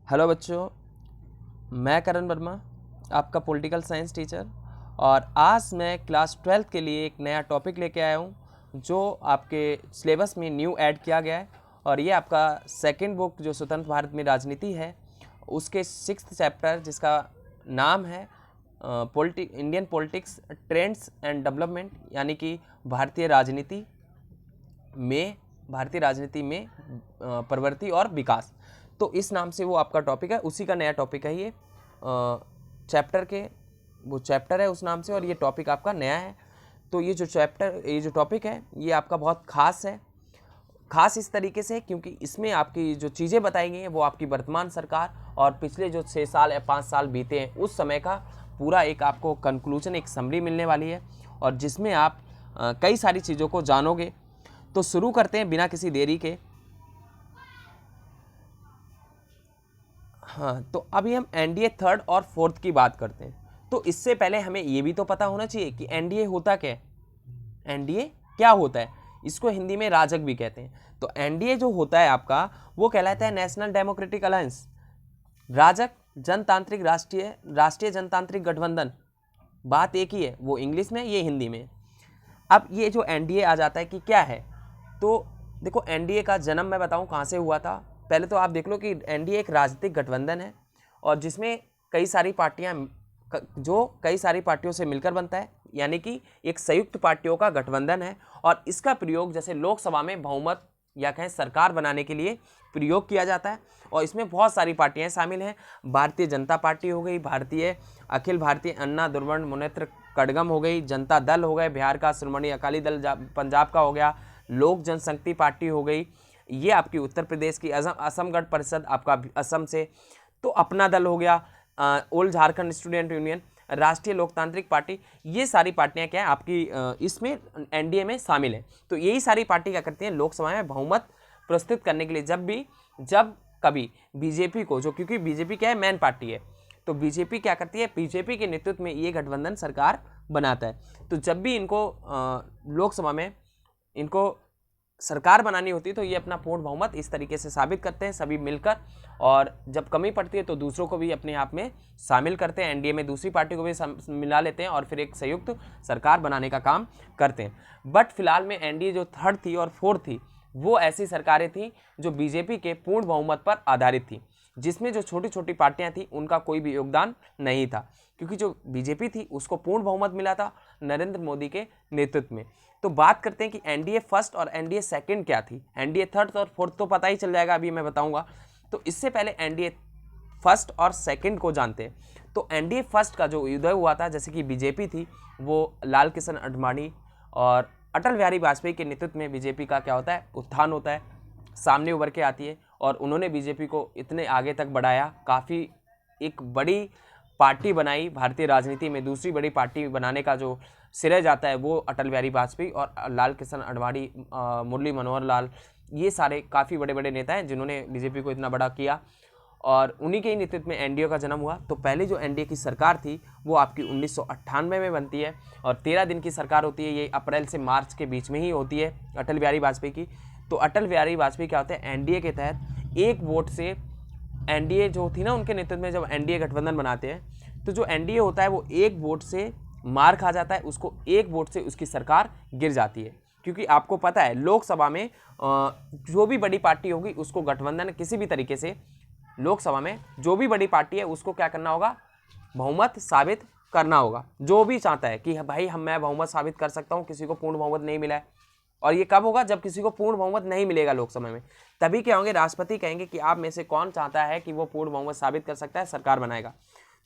Hello बच्चों, मैं करण वर्मा, आपका पॉलिटिकल साइंस टीचर। और आज मैं क्लास 12th के लिए एक नया टॉपिक लेके आया हूँ जो आपके सिलेबस में न्यू ऐड किया गया है। और ये आपका सेकंड बुक जो स्वतंत्र भारत में राजनीति है उसके 6th चैप्टर जिसका नाम है Indian politics trends and development, यानी कि भारतीय राजनीति में प्रवृत्ति और विकास। तो इस नाम से वो आपका टॉपिक है, उसी का नया टॉपिक है ये। चैप्टर है उस नाम से और ये टॉपिक आपका नया है। तो ये जो टॉपिक है ये आपका बहुत खास है। खास इस तरीके से क्योंकि इसमें आपकी जो चीज़ें बताई गई हैं वो आपकी वर्तमान सरकार और पिछले जो 6 साल या 5 साल बीते हैं उस समय का पूरा एक आपको कंक्लूजन, एक समरी मिलने वाली है और जिसमें आप कई सारी चीज़ों को जानोगे। तो शुरू करते हैं बिना किसी देरी के। हाँ, तो अभी हम एनडीए थर्ड और फोर्थ की बात करते हैं। तो इससे पहले हमें ये भी तो पता होना चाहिए कि एनडीए होता क्या है। एनडीए क्या होता है? इसको हिंदी में राजग भी कहते हैं। तो एनडीए जो होता है आपका वो कहलाता है नेशनल डेमोक्रेटिक अलायंस। राजग जनतांत्रिक राष्ट्रीय जनतांत्रिक गठबंधन। बात एक ही है, वो इंग्लिश में, ये हिंदी में। अब ये जो एनडीए आ जाता है कि क्या है, तो देखो एनडीए का जन्म मैं बताऊं कहाँ से हुआ था। पहले तो आप देख लो कि एनडीए एक राजनीतिक गठबंधन है और जिसमें कई सारी पार्टियों से मिलकर बनता है, यानी कि एक संयुक्त पार्टियों का गठबंधन है। और इसका प्रयोग जैसे लोकसभा में बहुमत या कहें सरकार बनाने के लिए प्रयोग किया जाता है। और इसमें बहुत सारी पार्टियां शामिल हैं। भारतीय जनता पार्टी हो गई, अखिल भारतीय अन्ना द्रविड़ मुनेत्र कड़गम हो गई, जनता दल हो गए, बिहार का श्रोमणी अकाली दल पंजाब का हो गया, लोक जनशक्ति पार्टी हो गई, ये आपकी उत्तर प्रदेश की, असम गण परिषद आपका असम से, तो अपना दल हो गया, ऑल झारखंड स्टूडेंट यूनियन, राष्ट्रीय लोकतांत्रिक पार्टी। ये सारी पार्टियां क्या है आपकी इसमें एनडीए में शामिल है। तो यही सारी पार्टी क्या करती हैं लोकसभा में बहुमत प्रस्तुत करने के लिए जब कभी बीजेपी को, जो क्योंकि बीजेपी क्या है मेन पार्टी है, तो बीजेपी क्या करती है, बीजेपी के नेतृत्व में ये गठबंधन सरकार बनाता है। तो जब भी इनको लोकसभा में इनको सरकार बनानी होती है तो ये अपना पूर्ण बहुमत इस तरीके से साबित करते हैं सभी मिलकर। और जब कमी पड़ती है तो दूसरों को भी अपने आप में शामिल करते हैं, एनडीए में दूसरी पार्टी को भी मिला लेते हैं और फिर एक संयुक्त सरकार बनाने का काम करते हैं। बट फिलहाल में एनडीए जो थर्ड थी और फोर्थ थी वो ऐसी सरकारें थी जो बीजेपी के पूर्ण बहुमत पर आधारित थी, जिसमें जो छोटी छोटी पार्टियां थी उनका कोई भी योगदान नहीं था, क्योंकि जो बीजेपी थी उसको पूर्ण बहुमत मिला था नरेंद्र मोदी के नेतृत्व में। तो बात करते हैं कि एनडीए फर्स्ट और एनडीए सेकंड क्या थी। एनडीए थर्ड और फोर्थ तो पता ही चल जाएगा, अभी मैं बताऊंगा। तो इससे पहले एनडीए फर्स्ट और सेकंड को जानते हैं। तो एनडीए फर्स्ट का जो उदय हुआ था, जैसे कि बीजेपी थी वो लाल कृष्ण आडवाणी और अटल बिहारी वाजपेयी के नेतृत्व में बीजेपी का क्या होता है, उत्थान होता है, सामने उभर के आती है और उन्होंने बीजेपी को इतने आगे तक बढ़ाया, काफ़ी एक बड़ी पार्टी बनाई। भारतीय राजनीति में दूसरी बड़ी पार्टी बनाने का जो श्रेय जाता है वो अटल बिहारी वाजपेयी और लाल कृष्ण आडवाणी, मुरली मनोहर लाल, ये सारे काफ़ी बड़े बड़े नेता हैं जिन्होंने बीजेपी को इतना बड़ा किया और उन्हीं के ही नेतृत्व में एनडीए का जन्म हुआ। तो पहले जो एनडीए की सरकार थी वो आपकी 1998 में बनती है और 13 दिन की सरकार होती है। ये अप्रैल से मार्च के बीच में ही होती है अटल बिहारी वाजपेयी की। तो अटल बिहारी वाजपेयी क्या होते हैं, एनडीए के तहत एक वोट से, एनडीए जो थी ना उनके नेतृत्व में जब एनडीए गठबंधन बनाते हैं तो जो एनडीए होता है वो एक वोट से मार खा जाता है, उसको एक वोट से उसकी सरकार गिर जाती है। क्योंकि आपको पता है लोकसभा में जो भी बड़ी पार्टी होगी उसको गठबंधन किसी भी तरीके से, लोकसभा में जो भी बड़ी पार्टी है उसको क्या करना होगा, बहुमत साबित करना होगा। जो भी चाहता है कि भाई मैं बहुमत साबित कर सकता हूँ, किसी को पूर्ण बहुमत नहीं मिला है। और ये कब होगा, जब किसी को पूर्ण बहुमत नहीं मिलेगा लोकसभा में, तभी क्या होंगे, राष्ट्रपति कहेंगे कि आप में से कौन चाहता है कि वो पूर्ण बहुमत साबित कर सकता है, सरकार बनाएगा।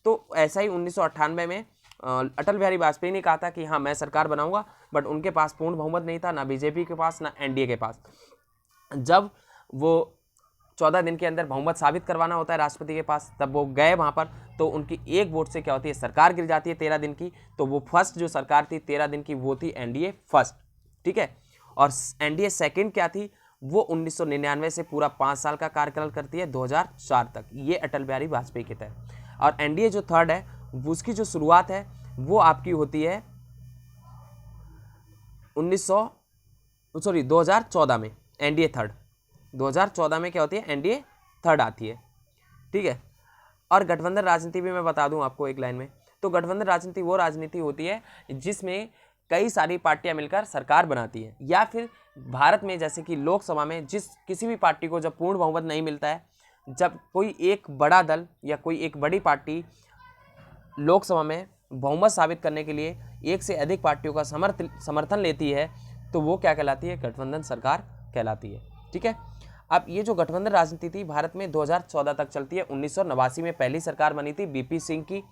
तो ऐसा ही 1998 में अटल बिहारी वाजपेयी ने कहा था कि हाँ मैं सरकार बनाऊंगा, बट उनके पास पूर्ण बहुमत नहीं था, ना बीजेपी के पास ना एनडीए के पास। जब वो 14 दिन के अंदर बहुमत साबित करवाना होता है राष्ट्रपति के पास, तब वो गए वहाँ पर, तो उनकी एक वोट से क्या होती है, सरकार गिर जाती है 13 दिन की। तो वो फर्स्ट जो सरकार थी 13 दिन की वो थी एनडीए फर्स्ट, ठीक है। और एनडीए सेकंड क्या थी, वो 1999 से पूरा 5 साल का कार्यकाल करती है 2004 तक, ये अटल बिहारी वाजपेयी के तहत। और एनडीए जो थर्ड है उसकी जो शुरुआत है वो आपकी होती है 2014 में। एनडीए थर्ड 2014 में क्या होती है, एनडीए थर्ड आती है, ठीक है। और गठबंधन राजनीति भी मैं बता दूं आपको एक लाइन में, तो गठबंधन राजनीति वो राजनीति होती है जिसमें कई सारी पार्टियां मिलकर सरकार बनाती है, या फिर भारत में जैसे कि लोकसभा में किसी भी पार्टी को जब पूर्ण बहुमत नहीं मिलता है, जब कोई एक बड़ा दल या कोई एक बड़ी पार्टी लोकसभा में बहुमत साबित करने के लिए एक से अधिक पार्टियों का समर्थन लेती है, तो वो क्या कहलाती है? गठबंधन सरकार कहलाती है। ठीक है। अब ये जो गठबंधन राजनीति थी भारत में 2014 तक चलती है। 1989 में पहली सरकार बनी थी बीपी सिंह की।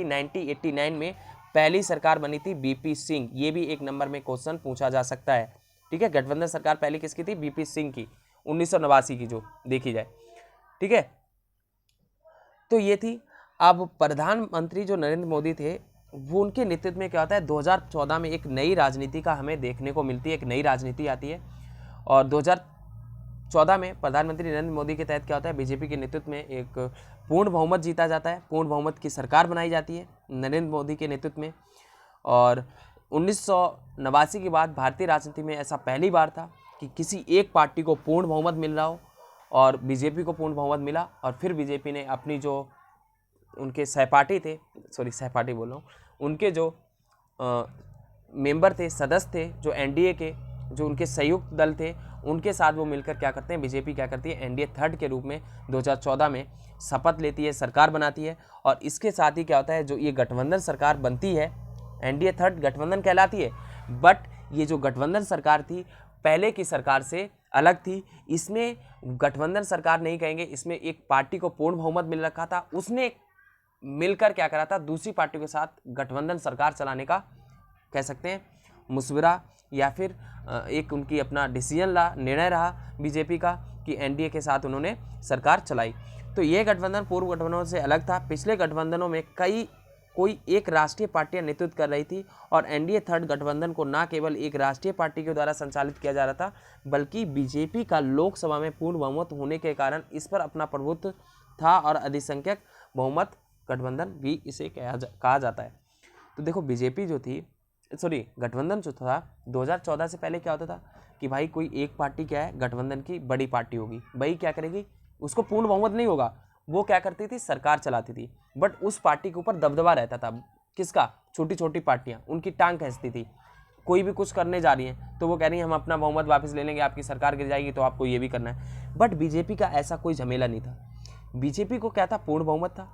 1989 में पहली सरकार बनी थी बीपी सिंह। ये भी एक नंबर में क्वेश्चन पूछा जा सकता है। ठीक है। गठबंधन सरकार पहली किसकी थी? बीपी सिंह की, 1989 की जो देखी जाए। ठीक है। तो ये थी। अब प्रधानमंत्री जो नरेंद्र मोदी थे, वो उनके नेतृत्व में क्या होता है, 2014 में एक नई राजनीति का हमें देखने को मिलती है, एक नई राजनीति आती है। और 2014 में प्रधानमंत्री नरेंद्र मोदी के तहत क्या होता है, बीजेपी के नेतृत्व में एक पूर्ण बहुमत जीता जाता है, पूर्ण बहुमत की सरकार बनाई जाती है नरेंद्र मोदी के नेतृत्व में। और 1989 के बाद भारतीय राजनीति में ऐसा पहली बार था कि किसी एक पार्टी को पूर्ण बहुमत मिल रहा हो, और बीजेपी को पूर्ण बहुमत मिला। और फिर बीजेपी ने अपनी जो उनके सहपाठी थे, सहपाठी बोल रहा हूँ, उनके जो मेंबर थे, सदस्य थे, जो एनडीए के जो उनके संयुक्त दल थे, उनके साथ वो मिलकर क्या करते हैं, बीजेपी क्या करती है, एनडीए थर्ड के रूप में 2014 में शपथ लेती है, सरकार बनाती है। और इसके साथ ही क्या होता है, जो ये गठबंधन सरकार बनती है, एनडीए थर्ड गठबंधन कहलाती है। बट ये जो गठबंधन सरकार थी पहले की सरकार से अलग थी। इसमें गठबंधन सरकार नहीं कहेंगे, इसमें एक पार्टी को पूर्ण बहुमत मिल रखा था, उसने मिलकर क्या करा था, दूसरी पार्टियों के साथ गठबंधन सरकार चलाने का कह सकते हैं मुशवरा, या फिर एक उनकी अपना डिसीजन निर्णय रहा बीजेपी का कि एनडीए के साथ उन्होंने सरकार चलाई। तो ये गठबंधन पूर्व गठबंधनों से अलग था। पिछले गठबंधनों में कोई एक राष्ट्रीय पार्टियां नेतृत्व कर रही थी, और एनडीए थर्ड गठबंधन को ना केवल एक राष्ट्रीय पार्टी के द्वारा संचालित किया जा रहा था, बल्कि बीजेपी का लोकसभा में पूर्ण बहुमत होने के कारण इस पर अपना प्रभुत्व था, और अधिसंख्यक बहुमत गठबंधन भी इसे कहा जाता है। तो देखो बीजेपी जो थी, गठबंधन जो था 2014 से पहले क्या होता था कि भाई कोई एक पार्टी क्या है, गठबंधन की बड़ी पार्टी होगी, भाई क्या करेगी, उसको पूर्ण बहुमत नहीं होगा, वो क्या करती थी, सरकार चलाती थी। बट उस पार्टी के ऊपर दबदबा रहता था, किसका, छोटी छोटी पार्टियां, उनकी टांग खींचती थी। कोई भी कुछ करने जा रही है तो वो कह रही है हम अपना बहुमत वापस ले लेंगे, आपकी सरकार गिर जाएगी तो आपको ये भी करना है। बट बीजेपी का ऐसा कोई झमेला नहीं था। बीजेपी को क्या था, पूर्ण बहुमत था,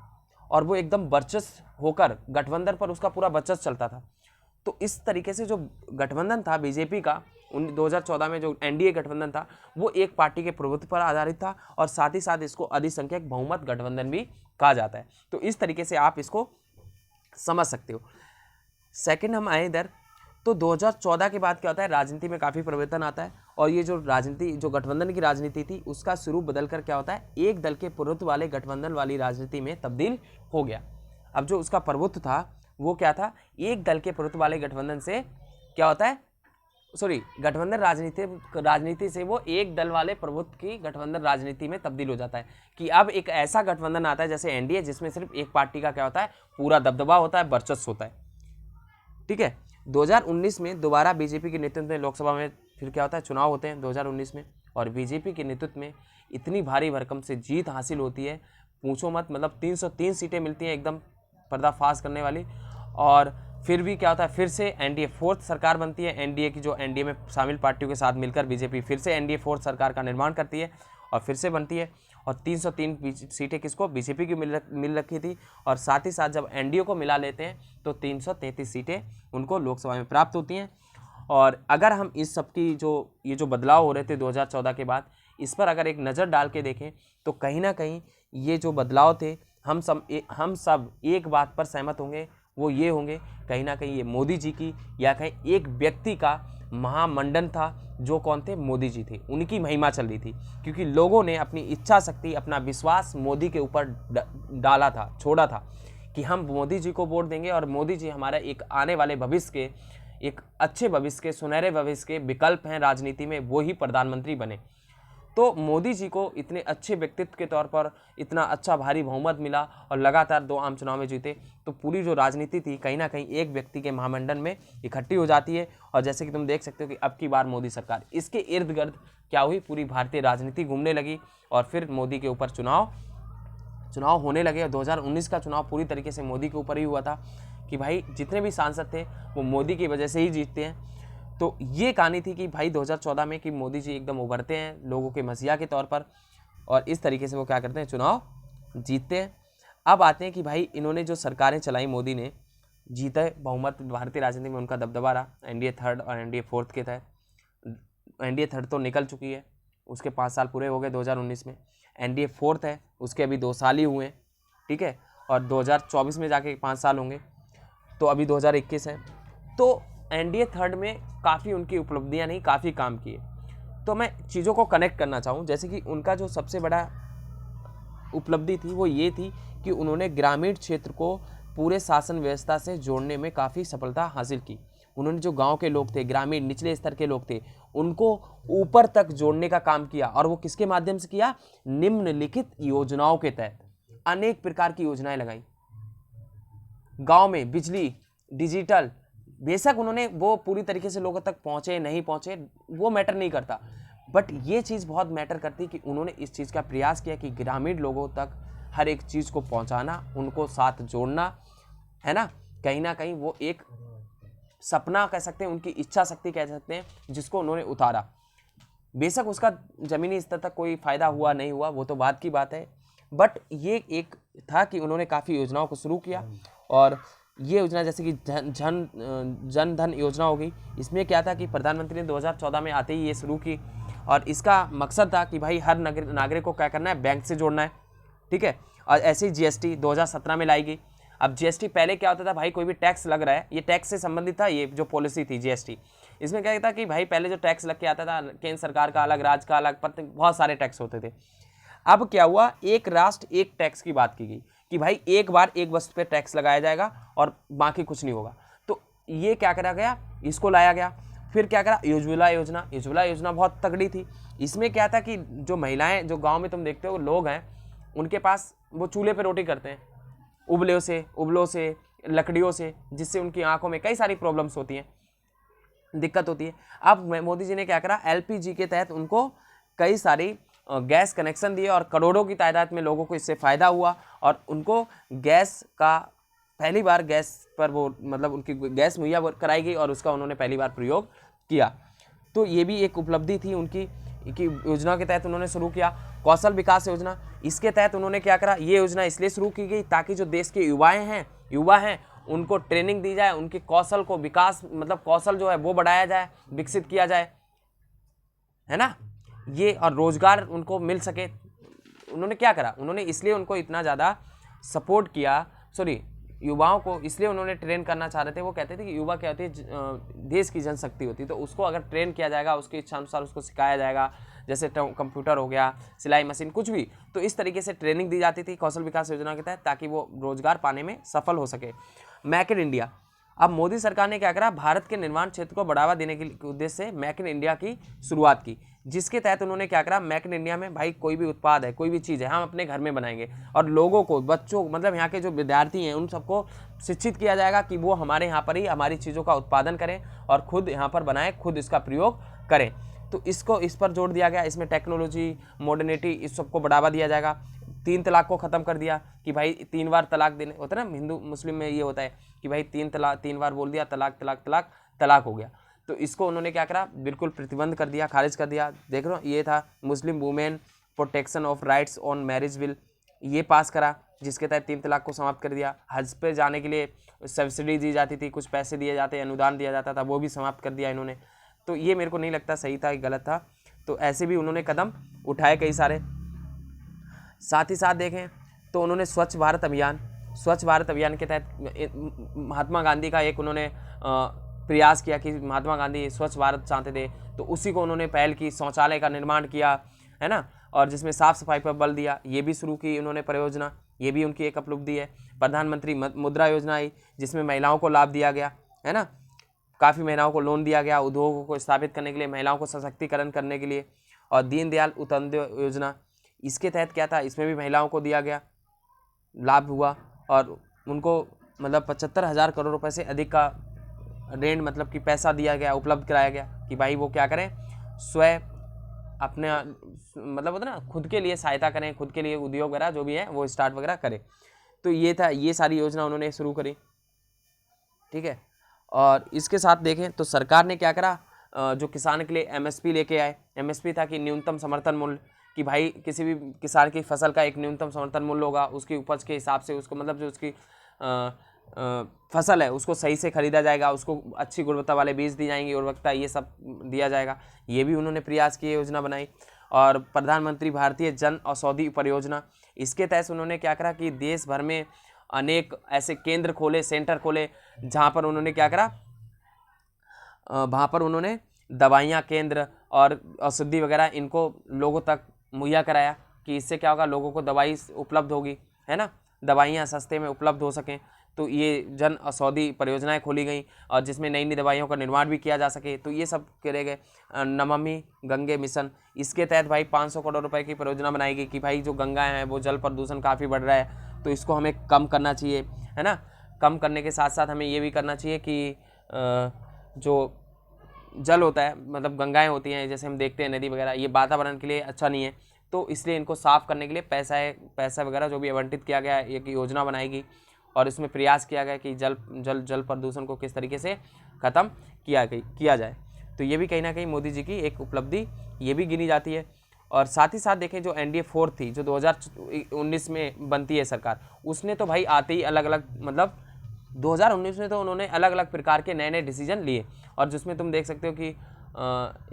और वो एकदम वर्चस्व होकर गठबंधन पर उसका पूरा वर्चस्व चलता था। तो इस तरीके से जो गठबंधन था बीजेपी का 2014 में, जो एनडीए गठबंधन था, वो एक पार्टी के प्रभुत्व पर आधारित था, और साथ ही साथ इसको अधिसंख्यक बहुमत गठबंधन भी कहा जाता है। तो इस तरीके से आप इसको समझ सकते हो। सेकंड हम आए इधर, तो 2014 के बाद क्या होता है, राजनीति में काफ़ी परिवर्तन आता है, और ये जो राजनीति, जो गठबंधन की राजनीति थी, उसका स्वरूप बदलकर क्या होता है, एक दल के प्रभुत्व वाले गठबंधन वाली राजनीति में तब्दील हो गया। अब जो उसका प्रभुत्व था वो क्या था, एक दल के प्रभुत्व वाले गठबंधन से क्या होता है, गठबंधन राजनीति से वो एक दल वाले प्रभुत्व की गठबंधन राजनीति में तब्दील हो जाता है, कि अब एक ऐसा गठबंधन आता है जैसे एनडीए, जिसमें सिर्फ एक पार्टी का क्या होता है, पूरा दबदबा होता है, वर्चस्व होता है। ठीक है। 2019 में दोबारा बीजेपी के नेतृत्व में लोकसभा में फिर क्या होता है, चुनाव होते हैं 2019 में, और बीजेपी के नेतृत्व में इतनी भारी भरकम से जीत हासिल होती है, पूछो मत, मतलब 303 सीटें मिलती हैं, एकदम पर्दाफाश करने वाली। और फिर भी क्या होता है, फिर से एनडीए फोर्थ सरकार बनती है, एनडीए की जो एनडीए में शामिल पार्टियों के साथ मिलकर बीजेपी फिर से एनडीए फोर्थ सरकार का निर्माण करती है, और फिर से बनती है। और 303 सीटें किसको, बीजेपी की मिल रखी थी, और साथ ही साथ जब एनडीए को मिला लेते हैं तो 333 सीटें उनको लोकसभा में प्राप्त होती हैं। और अगर हम इस सब की ये जो बदलाव हो रहे थे 2014 के बाद, इस पर अगर एक नज़र डाल के देखें तो कहीं ना कहीं ये जो बदलाव थे, हम सब एक बात पर सहमत होंगे, वो ये होंगे कहीं ना कहीं ये मोदी जी की, या कहीं एक व्यक्ति का महामंडन था, जो कौन थे, मोदी जी थे, उनकी महिमा चल रही थी। क्योंकि लोगों ने अपनी इच्छा शक्ति, अपना विश्वास मोदी के ऊपर डाला था, छोड़ा था, कि हम मोदी जी को वोट देंगे, और मोदी जी हमारे एक आने वाले भविष्य के, एक अच्छे भविष्य के, सुनहरे भविष्य के विकल्प हैं राजनीति में, वो ही प्रधानमंत्री बने। तो मोदी जी को इतने अच्छे व्यक्तित्व के तौर पर इतना अच्छा भारी बहुमत मिला, और लगातार 2 आम चुनाव में जीते, तो पूरी जो राजनीति थी कहीं ना कहीं एक व्यक्ति के महामंडन में इकट्ठी हो जाती है। और जैसे कि तुम देख सकते हो कि अब की बार मोदी सरकार, इसके इर्द गिर्द क्या हुई, पूरी भारतीय राजनीति घूमने लगी, और फिर मोदी के ऊपर चुनाव चुनाव होने लगे और 2019 का चुनाव पूरी तरीके से मोदी के ऊपर ही हुआ था कि भाई जितने भी सांसद थे वो मोदी की वजह से ही जीतते हैं। तो ये कहानी थी कि भाई 2014 में कि मोदी जी एकदम उभरते हैं लोगों के मसीहा के तौर पर और इस तरीके से वो क्या करते हैं, चुनाव जीतते हैं। अब आते हैं कि भाई इन्होंने जो सरकारें चलाई, मोदी ने जीते बहुमत, भारतीय राजनीति में उनका दबदबा रहा। एनडीए थर्ड और एनडीए फोर्थ के तहत एनडीए थर्ड तो निकल चुकी है, उसके 5 साल पूरे हो गए 2019 में। एनडीए फोर्थ है, उसके अभी 2 साल ही हुए, ठीक है, और 2024 में जाके 5 साल होंगे, तो अभी 2021 है। तो एनडीए थर्ड में काफ़ी उनकी उपलब्धियां नहीं, काफ़ी काम किए। तो मैं चीज़ों को कनेक्ट करना चाहूँ, जैसे कि उनका जो सबसे बड़ा उपलब्धि थी वो ये थी कि उन्होंने ग्रामीण क्षेत्र को पूरे शासन व्यवस्था से जोड़ने में काफ़ी सफलता हासिल की। उन्होंने जो गांव के लोग थे, ग्रामीण निचले स्तर के लोग थे, उनको ऊपर तक जोड़ने का काम किया। और वो किसके माध्यम से किया? निम्नलिखित योजनाओं के तहत अनेक प्रकार की योजनाएं लगाई। गांव में बिजली, डिजिटल, बेशक उन्होंने वो पूरी तरीके से लोगों तक पहुंचे नहीं पहुंचे वो मैटर नहीं करता, बट ये चीज़ बहुत मैटर करती कि उन्होंने इस चीज़ का प्रयास किया कि ग्रामीण लोगों तक हर एक चीज़ को पहुंचाना, उनको साथ जोड़ना, है ना। कहीं ना कहीं वो एक सपना कह सकते हैं, उनकी इच्छा शक्ति कह सकते हैं, जिसको उन्होंने उतारा। बेशक उसका ज़मीनी स्तर तक कोई फ़ायदा हुआ नहीं हुआ वो तो बात की बात है, बट ये एक था कि उन्होंने काफ़ी योजनाओं को शुरू किया। और ये योजना जैसे कि जन धन योजना हो गई, इसमें क्या था कि प्रधानमंत्री ने 2014 में आते ही ये शुरू की और इसका मकसद था कि भाई हर नागरिक को क्या करना है, बैंक से जोड़ना है, ठीक है। और ऐसे ही जीएसटी 2017 में लाई गई। अब जीएसटी पहले क्या होता था भाई, कोई भी टैक्स लग रहा है, ये टैक्स से संबंधित था, ये जो पॉलिसी थी जीएसटी, इसमें क्या था कि भाई पहले जो टैक्स लग के आता था, केंद्र सरकार का अलग, राज्य का अलग, बहुत सारे टैक्स होते थे। अब क्या हुआ, एक राष्ट्र एक टैक्स की बात की गई कि भाई एक बार एक वस्तु पे टैक्स लगाया जाएगा और बाकी कुछ नहीं होगा। तो ये क्या करा गया, इसको लाया गया। फिर क्या करा, उज्ज्वला योजना। उज्ज्वला योजना बहुत तगड़ी थी। इसमें क्या था कि जो महिलाएं, जो गांव में तुम देखते हो लोग हैं, उनके पास वो चूल्हे पे रोटी करते हैं, उबलों से, लकड़ियों से, जिससे उनकी आंखों में कई सारी प्रॉब्लम्स होती हैं, दिक्कत होती है। अब मोदी जी ने क्या करा, एलपीजी के तहत उनको कई सारी गैस कनेक्शन दिए और करोड़ों की तादाद में लोगों को इससे फ़ायदा हुआ और उनको गैस का पहली बार गैस पर वो मतलब उनकी गैस मुहैया कराई गई और उसका उन्होंने पहली बार प्रयोग किया। तो ये भी एक उपलब्धि थी उनकी कि योजना के तहत उन्होंने शुरू किया। कौशल विकास योजना, इसके तहत उन्होंने क्या करा, ये योजना इसलिए शुरू की गई ताकि जो देश के युवा हैं उनको ट्रेनिंग दी जाए, उनके कौशल को विकास मतलब कौशल जो है वो बढ़ाया जाए, विकसित किया जाए, है ना, ये, और रोजगार उनको मिल सके। उन्होंने क्या करा, उन्होंने इसलिए उनको इतना ज़्यादा सपोर्ट किया, युवाओं को इसलिए उन्होंने ट्रेन करना चाह रहे थे। वो कहते थे कि युवा क्या होती है, देश की जनशक्ति होती है, तो उसको अगर ट्रेन किया जाएगा, उसकी इच्छा अनुसार उसको सिखाया जाएगा, जैसे कंप्यूटर हो गया, सिलाई मशीन, कुछ भी, तो इस तरीके से ट्रेनिंग दी जाती थी कौशल विकास योजना के तहत ताकि वो रोजगार पाने में सफल हो सके। मेक इन इंडिया, अब मोदी सरकार ने क्या करा, भारत के निर्माण क्षेत्र को बढ़ावा देने के उद्देश्य से मेक इन इंडिया की शुरुआत की, जिसके तहत उन्होंने क्या करा, मेक इन इंडिया में भाई कोई भी उत्पाद है, कोई भी चीज़ है, हम अपने घर में बनाएंगे और लोगों को, बच्चों मतलब यहाँ के जो विद्यार्थी हैं उन सबको शिक्षित किया जाएगा कि वो हमारे यहाँ पर ही हमारी चीज़ों का उत्पादन करें और खुद यहाँ पर बनाएं, खुद इसका प्रयोग करें। तो इस पर जोर दिया गया। इसमें टेक्नोलॉजी, मॉडर्निटी, इस सबको बढ़ावा दिया जाएगा। 3 तलाक को ख़त्म कर दिया कि भाई 3 बार तलाक देने होता है ना, हिंदू मुस्लिम में ये होता है कि भाई 3 बार बोल दिया तलाक तलाक तलाक तलाक हो गया। तो इसको उन्होंने क्या करा, बिल्कुल प्रतिबंध कर दिया, खारिज कर दिया। देख रहे हो, ये था Muslim women protection of rights on marriage bill, ये पास करा, जिसके तहत 3 तलाक को समाप्त कर दिया। हज पे जाने के लिए सब्सिडी दी जाती थी, कुछ पैसे दिए जाते, अनुदान दिया जाता था, वो भी समाप्त कर दिया इन्होंने। तो ये मेरे को नहीं लगता सही था, गलत था। तो ऐसे भी उन्होंने कदम उठाए कई सारे। साथ ही साथ देखें तो उन्होंने स्वच्छ भारत अभियान के तहत महात्मा गांधी का एक उन्होंने प्रयास किया कि महात्मा गांधी स्वच्छ भारत चाहते थे, तो उसी को उन्होंने पहल की, शौचालय का निर्माण किया, है ना, और जिसमें साफ सफाई पर बल दिया, ये भी शुरू की उन्होंने परियोजना, ये भी उनकी एक उपलब्धि है। प्रधानमंत्री मुद्रा योजना आई, जिसमें महिलाओं को लाभ दिया गया, है ना, काफ़ी महिलाओं को लोन दिया गया उद्योगों को स्थापित करने के लिए, महिलाओं को सशक्तिकरण करने के लिए। और दीनदयाल उपाध्याय योजना, इसके तहत क्या था, इसमें भी महिलाओं को दिया गया, लाभ हुआ और उनको मतलब 75,000 करोड़ रुपए से अधिक का ऋण मतलब कि पैसा दिया गया, उपलब्ध कराया गया कि भाई वो क्या करें, अपने मतलब होता है ना, खुद के लिए सहायता करें, खुद के लिए उद्योग वगैरह जो भी है वो स्टार्ट वगैरह करें। तो ये था, ये सारी योजना उन्होंने शुरू करी, ठीक है। और इसके साथ देखें तो सरकार ने क्या करा, जो किसान के लिए एमएसपी लेके आए। एमएसपी था कि न्यूनतम समर्थन मूल्य, कि भाई किसी भी किसान की फसल का एक न्यूनतम समर्थन मूल्य होगा, उसकी उपज के हिसाब से उसको, मतलब जो उसकी फसल है उसको सही से खरीदा जाएगा, उसको अच्छी गुणवत्ता वाले बीज दी जाएंगे, उर्वरकता ये सब दिया जाएगा। ये भी उन्होंने प्रयास किए, योजना बनाई। और प्रधानमंत्री भारतीय जन औषधि परियोजना, इसके तहत उन्होंने क्या करा कि देश भर में अनेक ऐसे केंद्र खोले, सेंटर खोले, जहाँ पर उन्होंने क्या करा, वहाँ पर उन्होंने दवाइयाँ केंद्र और औषधि वगैरह इनको लोगों तक मुहैया कराया, कि इससे क्या होगा, लोगों को दवाई उपलब्ध होगी, है ना, दवाइयाँ सस्ते में उपलब्ध हो सकें। तो ये जन औषधि परियोजनाएं खोली गई, और जिसमें नई नई दवाइयों का निर्माण भी किया जा सके, तो ये सब करे गए। नमामि गंगे मिशन, इसके तहत भाई 500 करोड़ रुपए की परियोजना बनाई गई, कि भाई जो गंगा है वो जल प्रदूषण काफ़ी बढ़ रहा है, तो इसको हमें कम करना चाहिए, है ना। कम करने के साथ साथ हमें ये भी करना चाहिए कि जो जल होता है, मतलब गंगाएं होती हैं, जैसे हम देखते हैं नदी वगैरह, ये वातावरण के लिए अच्छा नहीं है, तो इसलिए इनको साफ़ करने के लिए पैसा वगैरह जो भी आवंटित किया गया है, एक योजना बनाएगी। और इसमें प्रयास किया गया कि जल प्रदूषण को किस तरीके से ख़त्म किया जाए। तो ये भी कहीं ना कहीं मोदी जी की एक उपलब्धि ये भी गिनी जाती है। और साथ ही साथ देखें, जो NDA 4 थी, जो 2019 में बनती है सरकार, उसने तो भाई आते ही अलग अलग, मतलब 2019 में तो उन्होंने अलग अलग प्रकार के नए नए डिसीजन लिए। और जिसमें तुम देख सकते हो कि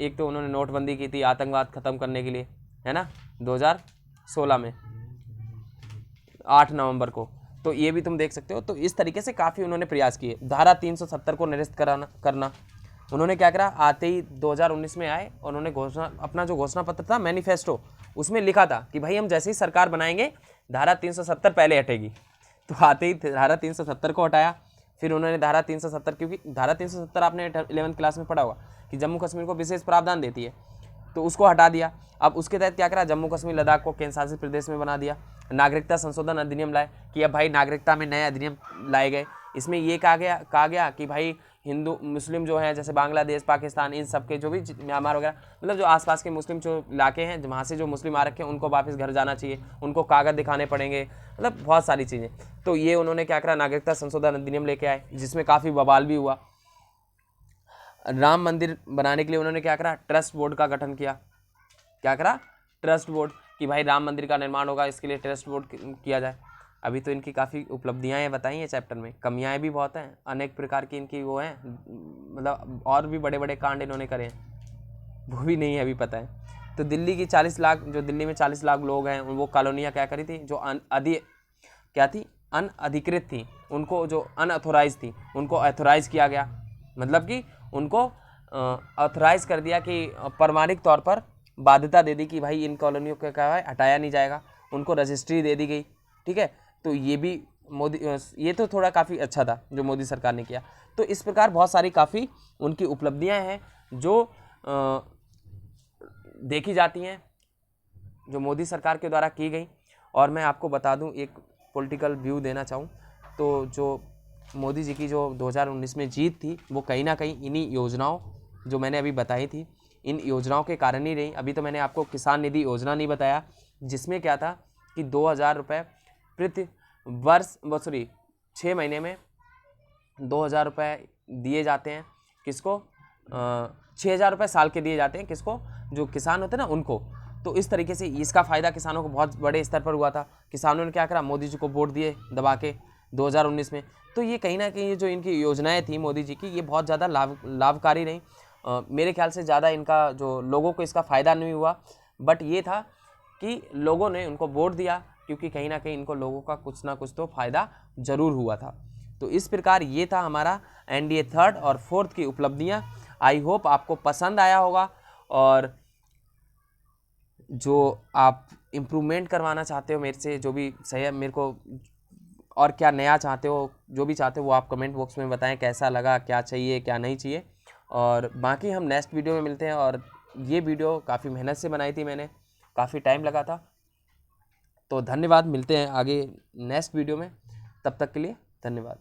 एक तो उन्होंने नोटबंदी की थी आतंकवाद ख़त्म करने के लिए, है ना, 2016 में 8 नवंबर को। तो ये भी तुम देख सकते हो। तो इस तरीके से काफ़ी उन्होंने प्रयास किए। धारा 370 को निरस्त करना उन्होंने क्या करा, आते ही 2019 में आए, और उन्होंने अपना जो घोषणा पत्र था, मैनिफेस्टो, उसमें लिखा था कि भाई हम जैसे ही सरकार बनाएंगे धारा 370 पहले हटेगी। तो आते ही धारा 370 को हटाया। फिर उन्होंने धारा 370, क्योंकि धारा 370 आपने 11th क्लास में पढ़ा होगा कि जम्मू कश्मीर को विशेष प्रावधान देती है, तो उसको हटा दिया। अब उसके तहत क्या करा, जम्मू कश्मीर लद्दाख को केंद्र शासित प्रदेश में बना दिया। नागरिकता संशोधन अधिनियम लाए, कि अब भाई नागरिकता में नए अधिनियम लाए गए। इसमें ये कहा गया कि भाई हिंदू मुस्लिम जो हैं, जैसे बांग्लादेश, पाकिस्तान, इन सब के जो भी म्यांमार वगैरह, मतलब जो आसपास के मुस्लिम जो इलाके हैं, वहाँ से जो मुस्लिम आ रखे हैं, उनको वापस घर जाना चाहिए, उनको कागज दिखाने पड़ेंगे, मतलब बहुत सारी चीज़ें। तो ये उन्होंने क्या करा, नागरिकता संशोधन अधिनियम लेके आए, जिसमें काफ़ी बवाल भी हुआ। राम मंदिर बनाने के लिए उन्होंने क्या करा, ट्रस्ट बोर्ड का गठन किया। क्या करा, ट्रस्ट बोर्ड, कि भाई राम मंदिर का निर्माण होगा, इसके लिए ट्रस्ट बोर्ड किया जाए। अभी तो इनकी काफ़ी उपलब्धियां हैं बताई हैं चैप्टर में, कमियां भी बहुत हैं, अनेक प्रकार की इनकी वो हैं, मतलब और भी बड़े बड़े कांड इन्होंने करे हैं, वो भी नहीं है अभी पता है। तो दिल्ली की 40 लाख, जो दिल्ली में 40 लाख लोग हैं, वो कॉलोनियाँ क्या करी थी, जो अनअधिकृत थी, उनको, जो अनऑथोराइज थी, उनको ऑथोराइज किया गया। मतलब कि उनको ऑथोराइज कर दिया, कि प्रमाणिक तौर पर बाध्यता दे दी कि भाई इन कॉलोनियों को क्या है, हटाया नहीं जाएगा, उनको रजिस्ट्री दे दी गई, ठीक है। तो ये भी ये तो थोड़ा काफ़ी अच्छा था जो मोदी सरकार ने किया। तो इस प्रकार बहुत सारी काफ़ी उनकी उपलब्धियां हैं जो देखी जाती हैं, जो मोदी सरकार के द्वारा की गई। और मैं आपको बता दूं, एक पॉलिटिकल व्यू देना चाहूँ तो, जो मोदी जी की जो 2019 में जीत थी, वो कहीं ना कहीं इन्हीं योजनाओं जो मैंने अभी बताई थी, इन योजनाओं के कारण ही रही। अभी तो मैंने आपको किसान निधि योजना नहीं बताया, जिसमें क्या था कि 2000 रुपये प्रति वर्ष, 6 महीने में 2000 रुपये दिए जाते हैं। किसको? 6000 रुपये साल के दिए जाते हैं। किसको? जो किसान होते हैं ना, उनको। तो इस तरीके से इसका फ़ायदा किसानों को बहुत बड़े स्तर पर हुआ था। किसानों ने क्या करा, मोदी जी को वोट दिए दबा के 2019 में। तो ये कहीं ना कहीं जो इनकी योजनाएं थी मोदी जी की, ये बहुत ज़्यादा लाभकारी रहीं। मेरे ख्याल से ज़्यादा इनका जो लोगों को इसका फ़ायदा नहीं हुआ, बट ये था कि लोगों ने उनको वोट दिया, क्योंकि कहीं ना कहीं इनको लोगों का कुछ ना कुछ तो फ़ायदा ज़रूर हुआ था। तो इस प्रकार ये था हमारा NDA 3rd और 4th की उपलब्धियाँ। आई होप आपको पसंद आया होगा, और जो आप इम्प्रूवमेंट करवाना चाहते हो मेरे से, जो भी सही है मेरे को, और क्या नया चाहते हो, जो भी चाहते हो वो आप कमेंट बॉक्स में बताएं, कैसा लगा, क्या चाहिए क्या नहीं चाहिए। और बाकी हम नेक्स्ट वीडियो में मिलते हैं। और ये वीडियो काफ़ी मेहनत से बनाई थी मैंने, काफ़ी टाइम लगा था। तो धन्यवाद, मिलते हैं आगे नेक्स्ट वीडियो में, तब तक के लिए धन्यवाद।